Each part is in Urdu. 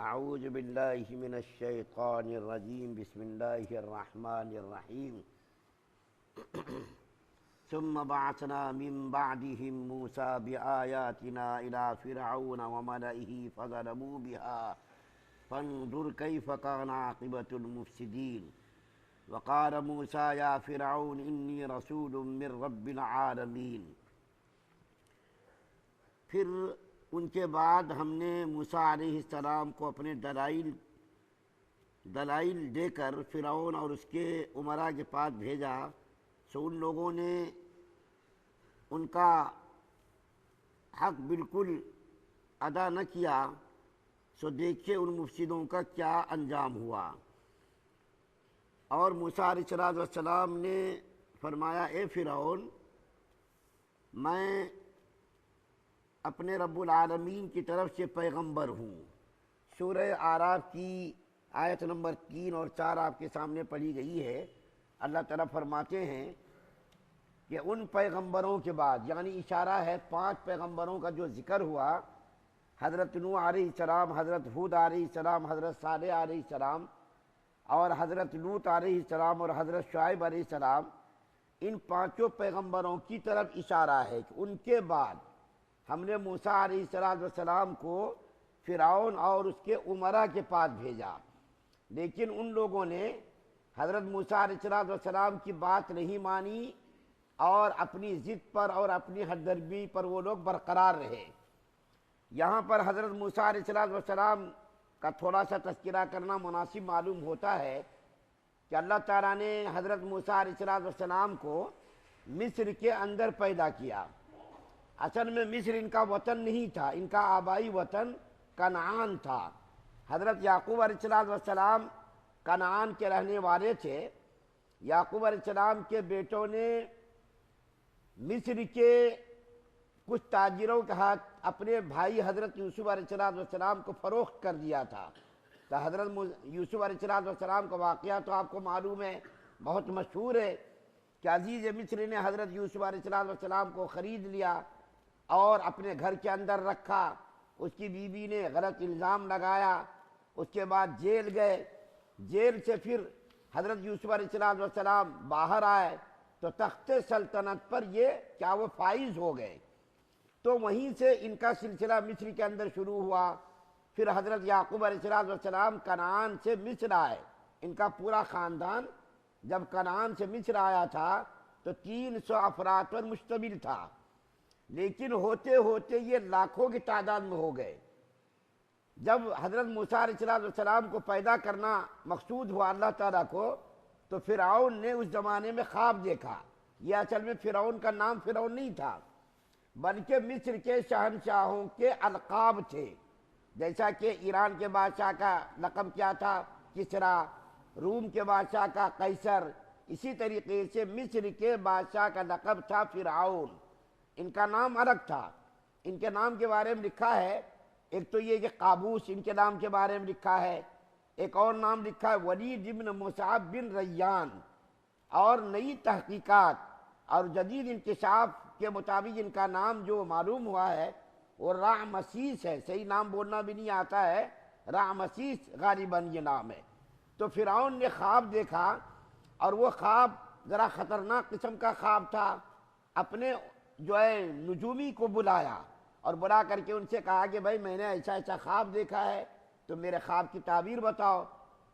اعوذ باللہ من الشیطان الرجیم بسم اللہ الرحمن الرحیم ثم بعثنا من بعدهم موسى بآياتنا إلى فرعون وملئه فظلموا بها فانظر كيف كان عاقبة المفسدين وقال موسى يا فرعون إني رسول من رب العالمين۔ پھر ان کے بعد ہم نے موسیٰ علیہ السلام کو اپنے دلائل دے کر فرعون اور اس کے امراء کے پاس بھیجا، سو ان لوگوں نے ان کا حق بالکل ادا نہ کیا، سو دیکھیں ان مفسدوں کا کیا انجام ہوا۔ اور موسیٰ علیہ السلام نے فرمایا اے فرعون، میں اپنے رب العالمین کی طرف سے پیغمبر ہوں۔ سورہ اعراف کی آیت نمبر 3 اور 4 آپ کے سامنے پڑھی گئی ہے۔ اللہ تعالیٰ فرماتے ہیں کہ ان پیغمبروں کے بعد، یعنی اشارہ ہے 5 پیغمبروں کا جو ذکر ہوا، حضرت نوح علیہ السلام، حضرت ہود علیہ السلام، حضرت صالح علیہ السلام اور حضرت لوط علیہ السلام اور حضرت شعیب علیہ السلام، ان 5 پیغمبروں کی طرف اشارہ ہے کہ ان کے بعد ہم نے موسیٰ علیہ السلام کو فرعون اور اس کے امراء کے پاس بھیجا، لیکن ان لوگوں نے حضرت موسیٰ علیہ السلام کی بات نہیں مانی اور اپنی ضد پر اور اپنی حد درمی پر وہ لوگ برقرار رہے۔ یہاں پر حضرت موسیٰ علیہ السلام کا تھوڑا سا تذکرہ کرنا مناسب معلوم ہوتا ہے کہ اللہ تعالیٰ نے حضرت موسیٰ علیہ السلام کو مصر کے اندر پیدا کیا۔ اصل میں مصر ان کا وطن نہیں تھا، ان کا آبائی وطن کنعان تھا۔ حضرت یعقوب علیہ السلام کنعان کے رہنے والے تھے۔ یعقوب علیہ السلام کے بیٹوں نے مصر کے کچھ تاجروں کے ہاتھ اپنے بھائی حضرت یوسف علیہ السلام کو فروخت کر دیا تھا۔ تو حضرت یوسف علیہ السلام کا واقعہ تو آپ کو معلوم ہے، بہت مشہور ہے کہ عزیز مصر نے حضرت یوسف علیہ السلام کو خرید لیا اور اپنے گھر کے اندر رکھا۔ اس کی بیوی نے غلط الزام لگایا، اس کے بعد جیل گئے۔ جیل سے پھر حضرت یوسف علیہ السلام باہر آئے تو تخت سلطنت پر یہ کیا وہ فائز ہو گئے۔ تو وہیں سے ان کا سلسلہ مصر کے اندر شروع ہوا۔ پھر حضرت یعقوب علیہ السلام کنعان سے مصر آئے۔ ان کا پورا خاندان جب کنعان سے مصر آیا تھا تو 300 افراد پر مشتمل تھا، لیکن ہوتے ہوتے یہ لاکھوں کی تعداد میں ہو گئے۔ جب حضرت موسیٰ علیہ السلام کو پیدا کرنا مقصود ہوا اللہ تعالیٰ کو، تو فرعون نے اس زمانے میں خواب دیکھا۔ یہ اصل میں فرعون کا نام فرعون نہیں تھا، بلکہ مصر کے شہنشاہوں کے القاب تھے۔ جیسا کہ ایران کے بادشاہ کا لقب کیا تھا؟ کسریٰ۔ روم کے بادشاہ کا قیصر۔ اسی طریقے سے مصر کے بادشاہ کا لقب تھا فرعون۔ ان کا نام الگ تھا۔ ان کے نام کے بارے میں لکھا ہے، ایک تو یہ کہ قابوس ان کے نام کے بارے میں لکھا ہے، ایک اور نام لکھا ہے ولید بن مصعب بن ریان۔ اور نئی تحقیقات اور جدید انکشاف کے مطابق ان کا نام جو معلوم ہوا ہے وہ رعمسیس ہے۔ صحیح نام بولنا بھی نہیں آتا ہے، رعمسیس غالباً یہ نام ہے۔ تو فرعون نے خواب دیکھا، اور وہ خواب ذرا خطرناک قسم کا خواب تھا۔ اپنے جو ہے نجومی کو بلایا اور بلا کر کے ان سے کہا کہ بھائی میں نے ایسا ایسا خواب دیکھا ہے، تو میرے خواب کی تعبیر بتاؤ۔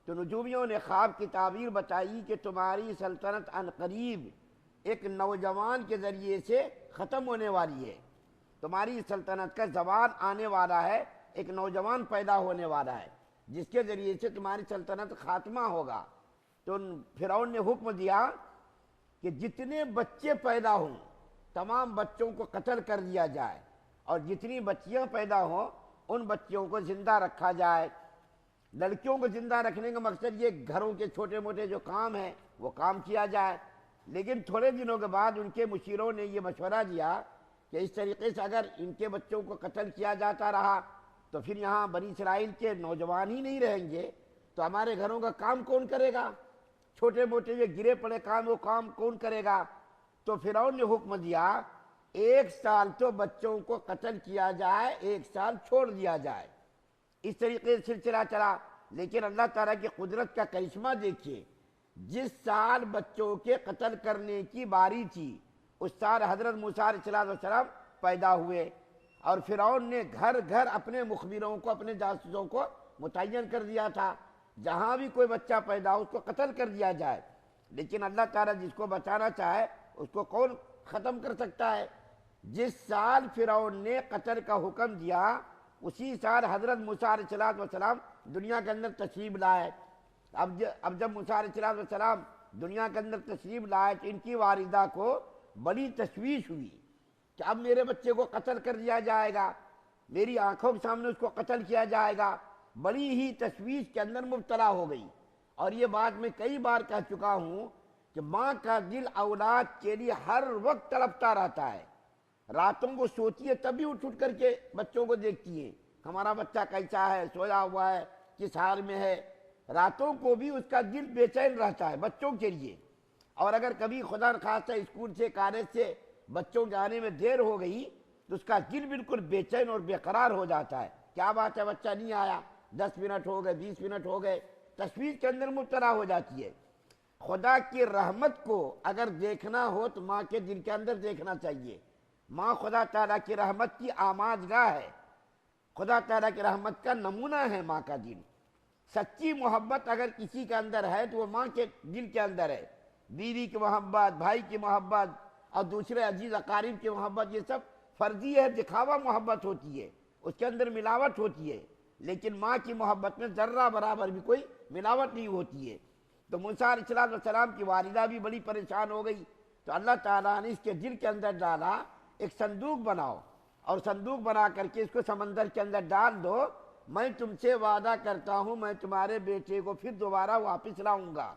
تو نجومیوں نے خواب کی تعبیر بتائی کہ تمہاری سلطنت عنقریب ایک نوجوان کے ذریعے سے ختم ہونے والی ہے، تمہاری سلطنت کا زوال آنے والا ہے، ایک نوجوان پیدا ہونے والا ہے جس کے ذریعے سے تمہاری سلطنت خاتمہ ہوگا۔ تو فرعون نے حکم دیا کہ جتنے بچے پیدا ہوں تمام بچوں کو قتل کر دیا جائے، اور جتنی بچیاں پیدا ہوں ان بچیوں کو زندہ رکھا جائے۔ لڑکیوں کو زندہ رکھنے کا مقصد یہ گھروں کے چھوٹے موٹے جو کام ہیں وہ کام کیا جائے۔ لیکن تھوڑے دنوں کے بعد ان کے مشیروں نے یہ مشورہ دیا کہ اس طریقے سے اگر ان کے بچوں کو قتل کیا جاتا رہا تو پھر یہاں بنی اسرائیل کے نوجوان ہی نہیں رہیں گے، تو ہمارے گھروں کا کام کون کرے گا؟ چھوٹے موٹے یہ گرے پڑے کام وہ کام کون کرے گا؟ تو فرعون نے حکم دیا 1 سال تو بچوں کو قتل کیا جائے، 1 سال چھوڑ دیا جائے۔ اس طریقے سے سلسلہ چلا. لیکن اللہ تعالیٰ کی قدرت کا کرشمہ دیکھیے، جس سال بچوں کے قتل کرنے کی باری تھی اس سال حضرت موسیٰ علیہ السلام پیدا ہوئے، اور فرعون نے گھر گھر اپنے مخبروں کو، اپنے جاسوسوں کو متعین کر دیا تھا جہاں بھی کوئی بچہ پیدا ہو اس کو قتل کر دیا جائے. لیکن اللہ تعالیٰ جس کو بچانا چاہے اس کو کون ختم کر سکتا ہے؟ جس سال فرعون نے قتل کا حکم دیا اسی سال حضرت موسیٰ علیہ السلام دنیا کے اندر تشریف لائے. اب جب موسیٰ علیہ السلام دنیا کے اندر تشریف لائے تو ان کی والدہ کو بڑی تشویش ہوئی کہ اب میرے بچے کو قتل کر دیا جائے گا، میری آنکھوں کے سامنے اس کو قتل کیا جائے گا. بڑی ہی تشویش کے اندر مبتلا ہو گئی. اور یہ بات میں کئی بار کہہ چکا ہوں کہ ماں کا دل اولاد کے لیے ہر وقت تڑپتا رہتا ہے. راتوں کو سوتی ہے تب بھی اٹھ کر کے بچوں کو دیکھتی ہے، ہمارا بچہ کیسا ہے، سویا ہوا ہے، کس حال میں ہے. راتوں کو بھی اس کا دل بے چین رہتا ہے بچوں کے لیے. اور اگر کبھی خدا نخواستہ اسکول سے کالج سے بچوں کے آنے میں دیر ہو گئی تو اس کا دل بالکل بے چین اور بے قرار ہو جاتا ہے. کیا بات ہے بچہ نہیں آیا، 10 منٹ ہو گئے، 20 منٹ ہو گئے، تشویش کے اندر مبتلا ہو جاتی ہے. خدا کی رحمت کو اگر دیکھنا ہو تو ماں کے دل کے اندر دیکھنا چاہیے. ماں خدا تعالیٰ کی رحمت کی آماجگاہ ہے، خدا تعالیٰ کی رحمت کا نمونہ ہے ماں کا دل. سچی محبت اگر کسی کے اندر ہے تو وہ ماں کے دل کے اندر ہے. بیوی کی محبت، بھائی کی محبت اور دوسرے عزیز اقارب کی محبت، یہ سب فرضی ہے، دکھاوا محبت ہوتی ہے، اس کے اندر ملاوٹ ہوتی ہے. لیکن ماں کی محبت میں ذرہ برابر بھی کوئی ملاوٹ نہیں ہوتی ہے. تو موسیٰ علیہ السلام کی والدہ بھی بڑی پریشان ہو گئی. تو اللہ تعالیٰ نے اس کے دل کے اندر ڈالا ایک صندوق بناؤ، اور صندوق بنا کر کے اس کو سمندر کے اندر ڈال دو، میں تم سے وعدہ کرتا ہوں میں تمہارے بیٹے کو پھر دوبارہ واپس لاؤں گا.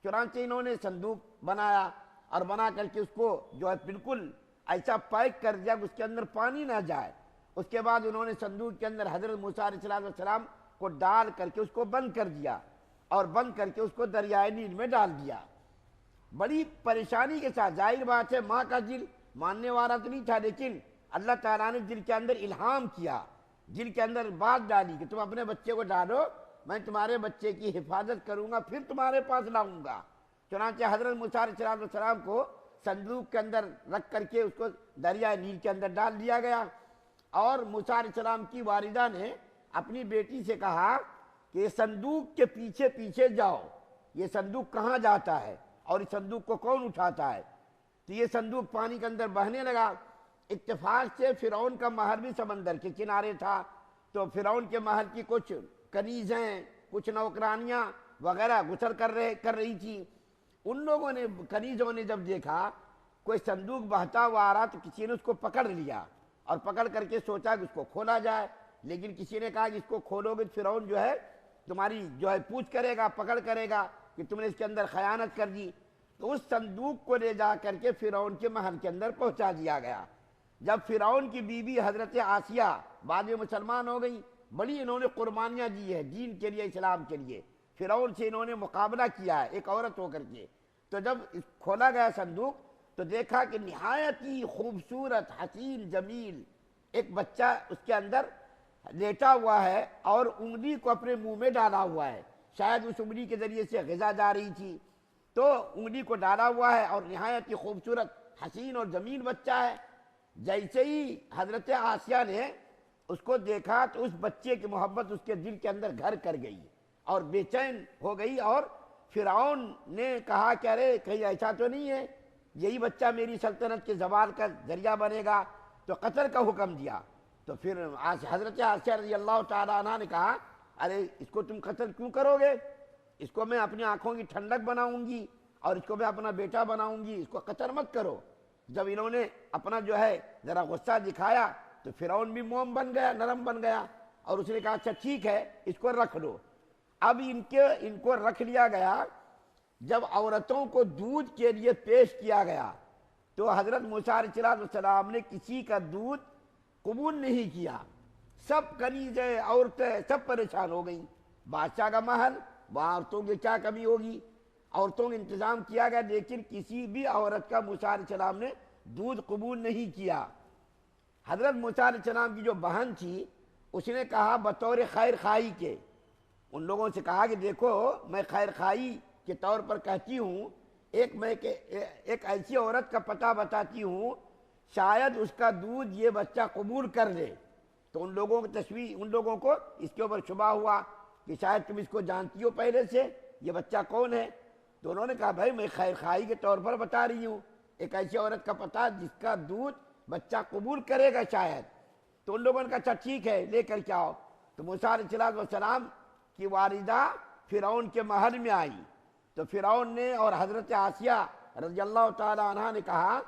چنانچہ انہوں نے صندوق بنایا اور بنا کر کے اس کو جو ہے بالکل ایسا پیک کر دیا کہ اس کے اندر پانی نہ جائے. اس کے بعد انہوں نے صندوق کے اندر حضرت موسیٰ علیہ السلام کو ڈال کر کے اس کو بند کر دیا، اور بند کر کے اس کو دریائے نیل میں ڈال دیا. بڑی پریشانی کے ساتھ، ظاہر بات ہے ماں کا دل ماننے والا تو نہیں تھا، لیکن اللہ تعالیٰ نے دل کے اندر الہام کیا، دل کے اندر بات ڈالی کہ تم اپنے بچے کو ڈالو، میں تمہارے بچے کی حفاظت کروں گا، پھر تمہارے پاس لاؤں گا. چنانچہ حضرت موسیٰ علیہ السلام کو صندوق کے اندر رکھ کر کے اس کو دریائے نیل کے اندر ڈال دیا گیا. اور موسیٰ علیہ السلام کی والدہ نے اپنی بیٹی سے کہا کہ یہ صندوق کے پیچھے پیچھے جاؤ، یہ صندوق کہاں جاتا ہے اور اس صندوق کو کون اٹھاتا ہے. تو یہ صندوق پانی کے اندر بہنے لگا. اتفاق سے فرعون کا محل بھی سمندر کے کنارے تھا، تو فرعون کے محل کی کچھ کنیزیں، کچھ نوکرانیاں وغیرہ گزر کر رہی تھی. ان لوگوں نے، کنیزوں نے جب دیکھا کوئی صندوق بہتا ہوا آ رہا تو کسی نے اس کو پکڑ لیا اور پکڑ کر کے سوچا کہ اس کو کھولا جائے. لیکن کسی نے کہا کہ اس کو کھولو گے فرعون جو ہے تمہاری جو ہے پوچھ کرے گا، پکڑ کرے گا کہ تم نے اس کے اندر خیانت کر دی. تو اس صندوق کو لے جا کر کے فرعون کے محل کے اندر پہنچا دیا گیا. جب فرعون کی بیوی حضرت آسیہ بعد میں مسلمان ہو گئی، بڑی انہوں نے قربانیاں دی ہے دین کے لیے، اسلام کے لیے. فرعون سے انہوں نے مقابلہ کیا ہے ایک عورت ہو کر کے. تو جب کھولا گیا صندوق تو دیکھا کہ نہایت ہی خوبصورت، حسین، جمیل ایک بچہ اس کے اندر لیٹا ہوا ہے اور انگلی کو اپنے منہ میں ڈالا ہوا ہے. شاید اس انگلی کے ذریعے سے غذا جا رہی تھی، تو انگلی کو ڈالا ہوا ہے اور نہایت ہی خوبصورت، حسین اور جمیل بچہ ہے. جیسے ہی حضرت آسیہ نے اس کو دیکھا تو اس بچے کی محبت اس کے دل کے اندر گھر کر گئی اور بے چین ہو گئی. اور فرعون نے کہا کہ ارے کہیں ایسا تو نہیں ہے یہی بچہ میری سلطنت کے زوال کا ذریعہ بنے گا، تو قتل کا حکم دیا. تو پھر حضرت آسیہ رضی اللہ تعالیٰ عنہ نے کہا ارے اس کو تم قتل کیوں کرو گے، اس کو میں اپنی آنکھوں کی ٹھنڈک بناؤں گی اور اس کو میں اپنا بیٹا بناؤں گی، اس کو قتل مت کرو. جب انہوں نے اپنا جو ہے ذرا غصہ دکھایا تو فرعون بھی موم بن گیا، نرم بن گیا، اور اس نے کہا اچھا ٹھیک ہے اس کو رکھ لو. اب ان کو رکھ لیا گیا. جب عورتوں کو دودھ کے لیے پیش کیا گیا تو حضرت موسیٰ علیہ السلام نے کسی کا دودھ قبول نہیں کیا. سب کنیزیں، عورتیں سب پریشان ہو گئیں. بادشاہ کا محل، وہاں عورتوں کی کیا کمی ہوگی، عورتوں کا انتظام کیا گیا، لیکن کسی بھی عورت کا موسیٰ علیہ السلام نے دودھ قبول نہیں کیا. حضرت موسیٰ علیہ السلام کی جو بہن تھی اس نے کہا بطور خیر خواہی کے، ان لوگوں سے کہا کہ دیکھو میں خیر خواہی کے طور پر کہتی ہوں، ایک ایسی عورت کا پتہ بتاتی ہوں، شاید اس کا دودھ یہ بچہ قبول کر لے۔ تو ان لوگوں کو اس کے اوپر شبہ ہوا کہ شاید تم اس کو جانتی ہو پہلے سے، یہ بچہ کون ہے؟ تو انہوں نے کہا بھائی میں خیر خواہی کے طور پر بتا رہی ہوں، ایک ایسی عورت کا پتہ جس کا دودھ بچہ قبول کرے گا شاید۔ تو ان لوگوں نے کہا اچھا ٹھیک ہے لے کر کے آؤ۔ تو موسیٰ علیہ السلام کی والدہ فرعون کے محل میں آئی، تو فرعون نے اور حضرت آسیہ رضی اللہ تعالی عنہ نے کہا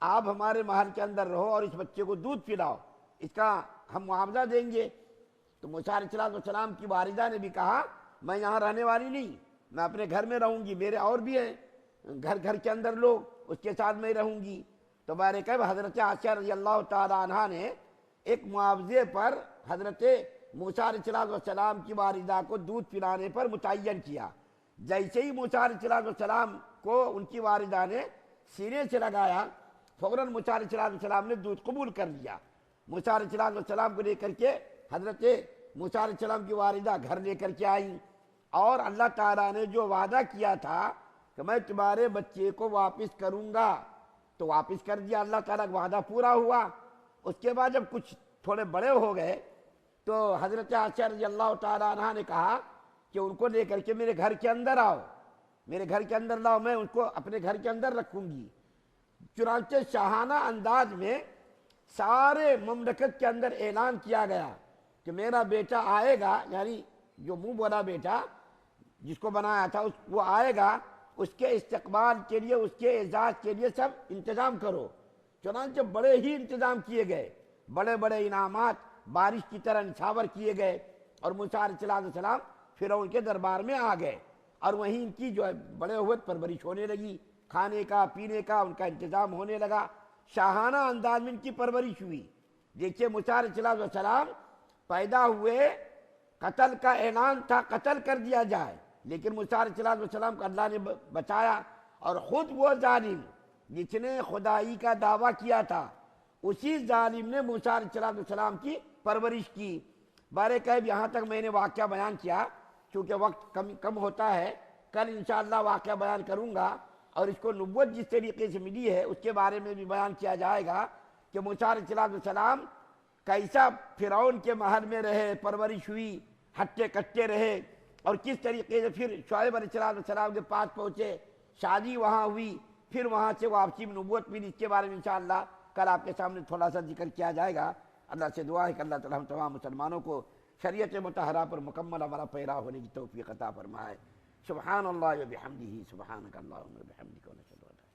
آپ ہمارے محل کے اندر رہو اور اس بچے کو دودھ پلاؤ، اس کا ہم معاوضہ دیں گے۔ تو موسیٰ علیہ السلام کی والدہ نے بھی کہا میں یہاں رہنے والی نہیں، میں اپنے گھر میں رہوں گی، میرے اور بھی ہیں گھر کے اندر لوگ، اس کے ساتھ میں رہوں گی۔ تو بہرکیف حضرت عائشہ رضی اللہ تعالی عنہ نے ایک معاوضے پر حضرت موسیٰ علیہ السلام کی والدہ کو دودھ پلانے پر متعین کیا۔ جیسے ہی موسیٰ علیہ السلام کو ان کی والدہ نے سینے سے لگایا، فوراً موسیٰ علیہ السلام نے دودھ قبول کر لیا۔ موسیٰ علیہ السلام کو لے کر کے حضرت موسیٰ علیہ السلام کی والدہ گھر لے کر کے آئیں، اور اللہ تعالیٰ نے جو وعدہ کیا تھا کہ میں تمہارے بچے کو واپس کروں گا تو واپس کر دیا، اللہ تعالیٰ کا وعدہ پورا ہوا۔ اس کے بعد جب کچھ تھوڑے بڑے ہو گئے تو حضرت عائشہ رضی اللہ تعالیٰ عنہ نے کہا کہ ان کو لے کر کے میرے گھر کے اندر آؤ، میرے گھر کے اندر لاؤ، میں ان کو اپنے گھر کے اندر رکھوں گی۔ چنانچہ شاہانہ انداز میں سارے مملکت کے اندر اعلان کیا گیا کہ میرا بیٹا آئے گا، یعنی جو منہ بولا بیٹا جس کو بنایا تھا وہ آئے گا، اس کے استقبال کے لیے، اس کے اعزاز کے لیے سب انتظام کرو۔ چنانچہ بڑے ہی انتظام کیے گئے، بڑے بڑے انعامات بارش کی طرح نچھاور کیے گئے، اور موسیٰ علیہ السلام فرعون کے دربار میں آ گئے، اور وہیں ان کی جو ہے بڑے ہوئے پرورش ہونے لگی، کھانے کا پینے کا ان کا انتظام ہونے لگا، شاہانہ انداز میں ان کی پرورش ہوئی۔ دیکھیے موسیٰ علیہ السلام پیدا ہوئے، قتل کا اعلان تھا قتل کر دیا جائے، لیکن موسیٰ علیہ السلام کو اللہ نے بچایا، اور خود وہ ظالم جس نے خدائی کا دعویٰ کیا تھا اسی ظالم نے موسیٰ علیہ السلام کی پرورش کی۔ بہرکیف یہاں تک میں نے واقعہ بیان کیا، چونکہ وقت کم ہوتا ہے، کل انشاءاللہ واقعہ بیان کروں گا، اور اس کو نبوت جس طریقے سے ملی ہے اس کے بارے میں بھی بیان کیا جائے گا کہ موسیٰ علیہ السلام کیسا فرعون کے محل میں رہے، پرورش ہوئی، ہٹے کٹے رہے، اور کس طریقے سے پھر شعیب علیہ السلام کے پاس پہنچے، شادی وہاں ہوئی، پھر وہاں سے واپسی میں نبوت ملی۔ اس کے بارے میں انشاءاللہ کل آپ کے سامنے تھوڑا سا ذکر کیا جائے گا۔ اللہ سے دعا ہے کہ اللہ تعالی ہم تمام مسلمانوں کو شریعت مطہرہ پر مکمل ہمارا پیرا ہونے کی توفیق عطا فرمائے۔ سبحان اللہ و بحمدہ، سبحانک اللہم و بحمدک، و نشہد ان لا